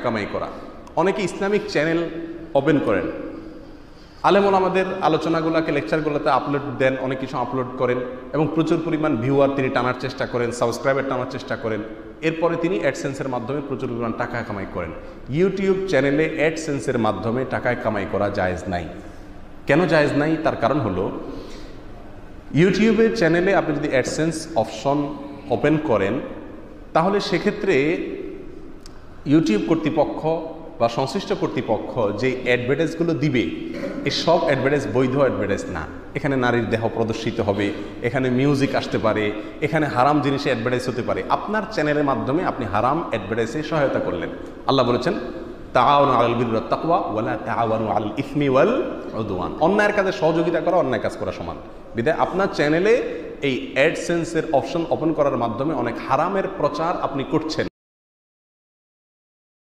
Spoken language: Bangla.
কামাই করা। অনেকে ইসলামিক চ্যানেল ওপেন করেন, আলেমুল আমাদের আলোচনাগুলোকে লেকচারগুলোতে আপলোড দেন, অনেক কিছু আপলোড করেন এবং প্রচুর পরিমাণ ভিউয়ার তিনি টানার চেষ্টা করেন, সাবস্ক্রাইবার টানার চেষ্টা করেন। এরপরে তিনি অ্যাডসেন্সের মাধ্যমে প্রচুর পরিমাণ টাকা কামাই করেন। ইউটিউব চ্যানেলে অ্যাডসেন্সের মাধ্যমে টাকা কামাই করা জায়েজ নাই। কেন জায়েজ নাই? তার কারণ হলো ইউটিউবের চ্যানেলে আপনি যদি অ্যাডসেন্স অপশন ওপেন করেন তাহলে সেক্ষেত্রে ইউটিউব কর্তৃপক্ষ বা সংশ্লিষ্ট কর্তৃপক্ষ যে অ্যাডভার্টাইজগুলো দিবে এই সব অ্যাডভার্টাইজ বৈধ অ্যাডভার্টাইজ না। এখানে নারীর দেহ প্রদর্শিত হবে, এখানে মিউজিক আসতে পারে, এখানে হারাম জিনিসে অ্যাডভার্টাইজ হতে পারে। আপনার চ্যানেলের মাধ্যমে আপনি হারাম অ্যাডভার্টাইজে সহায়তা করলেন। আল্লাহ বলেছেন তাআওয়ানু আলাল বিররি ওয়াত তাকওয়া ওয়ালা তাআওয়ানু আলাল ইসমি ওয়াল উদওয়ান। অন্যায়ের কাজে সহযোগিতা করা অন্যায় কাজ করা সমান। বিধায় আপনার চ্যানেলে এই অ্যাডসেন্সের অপশন ওপেন করার মাধ্যমে অনেক হারামের প্রচার আপনি করছেন।